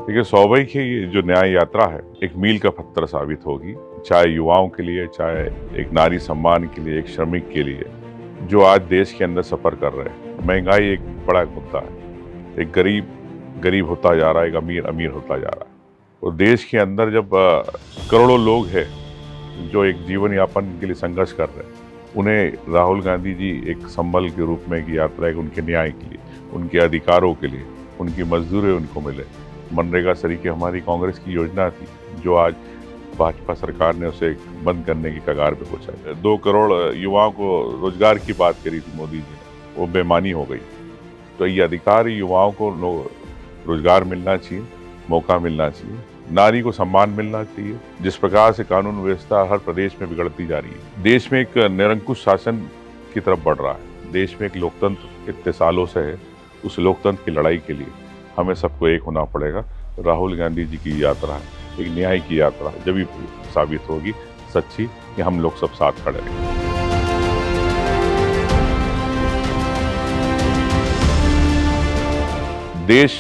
देखिए, स्वाभाविक है ये जो न्याय यात्रा है एक मील का पत्थर साबित होगी, चाहे युवाओं के लिए, चाहे एक नारी सम्मान के लिए, एक श्रमिक के लिए जो आज देश के अंदर सफर कर रहे हैं। महंगाई एक बड़ा मुद्दा है। एक गरीब गरीब होता जा रहा है, एक अमीर अमीर होता जा रहा है। और देश के अंदर जब करोड़ों लोग हैं जो एक जीवन यापन के लिए संघर्ष कर रहे हैं, उन्हें राहुल गांधी जी एक संबल के रूप में की यात्रा है उनके न्याय के लिए, उनके अधिकारों के लिए, उनकी मजदूरी उनको मिले। मनरेगा तरीके हमारी कांग्रेस की योजना थी जो आज भाजपा सरकार ने उसे बंद करने की कगार पे पहुंचा। 2 करोड़ युवाओं को रोजगार की बात करी थी मोदी जी ने, वो बेमानी हो गई। तो ये अधिकार युवाओं को रोजगार मिलना चाहिए, मौका मिलना चाहिए, नारी को सम्मान मिलना चाहिए। जिस प्रकार से कानून व्यवस्था हर प्रदेश में बिगड़ती जा रही है, देश में एक निरंकुश शासन की तरफ बढ़ रहा है, देश में एक लोकतंत्र इतने सालों से है, उस लोकतंत्र की लड़ाई के लिए हमें सबको एक होना पड़ेगा। राहुल गांधी जी की यात्रा है एक न्याय की यात्रा, जब भी साबित होगी सच्ची कि हम लोग सब साथ खड़े रहेंगे। देश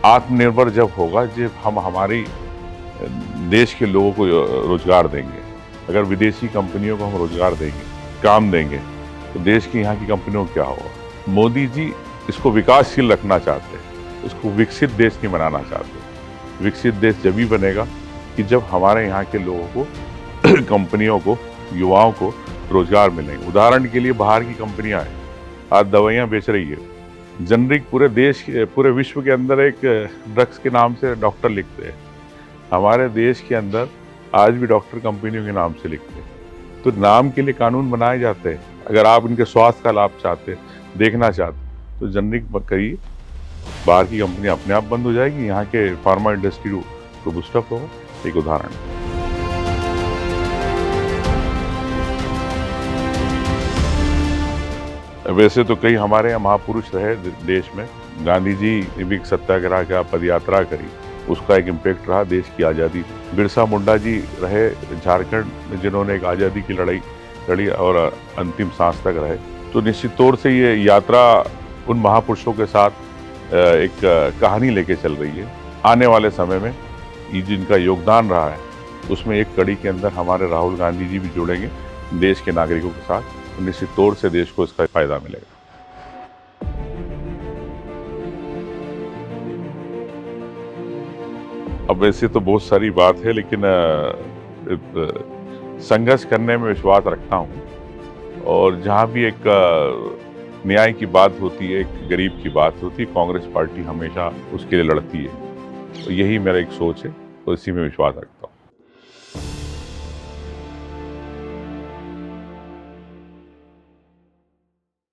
आत्मनिर्भर जब होगा जब हम हमारी देश के लोगों को रोजगार देंगे। अगर विदेशी कंपनियों को हम रोजगार देंगे, काम देंगे, तो देश की यहाँ की कंपनियों को क्या होगा। मोदी जी इसको विकासशील रखना चाहते हैं, इसको विकसित देश नहीं बनाना चाहते। विकसित देश जब भी बनेगा कि जब हमारे यहाँ के लोगों को कंपनियों को, युवाओं को रोजगार मिलेंगे। उदाहरण के लिए बाहर की कंपनियां हैं, आज दवाइयाँ बेच रही है, जनरिक पूरे देश पूरे विश्व के अंदर एक ड्रग्स के नाम से डॉक्टर लिखते हैं। हमारे देश के अंदर आज भी डॉक्टर कंपनियों के नाम से लिखते हैं। तो नाम के लिए कानून बनाए जाते हैं। अगर आप इनके स्वास्थ्य का लाभ चाहते, देखना चाहते, तो जनरिक करिए, बाहर की कंपनी अपने आप बंद हो जाएगी, यहाँ के फार्मा इंडस्ट्री को बूस्टअप होगा। एक उदाहरण। वैसे तो कई हमारे यहाँ महापुरुष रहे देश में। गांधी जी ने भी सत्याग्रह का पदयात्रा करी, उसका एक इम्पैक्ट रहा देश की आज़ादी। बिरसा मुंडा जी रहे झारखंड में, जिन्होंने एक आज़ादी की लड़ाई लड़ी और अंतिम सांस तक रहे। तो निश्चित तौर से ये यात्रा उन महापुरुषों के साथ एक कहानी लेके चल रही है। आने वाले समय में ये जिनका योगदान रहा है, उसमें एक कड़ी के अंदर हमारे राहुल गांधी जी भी जुड़ेंगे देश के नागरिकों के साथ। तो निश्चित तौर से देश को इसका फायदा मिलेगा। अब वैसे तो बहुत सारी बात है, लेकिन संघर्ष करने में विश्वास रखता हूँ। और जहाँ भी एक न्याय की बात होती है, एक गरीब की बात होती है, कांग्रेस पार्टी हमेशा उसके लिए लड़ती है। तो यही मेरा एक सोच है, तो इसी में विश्वास रखता हूँ।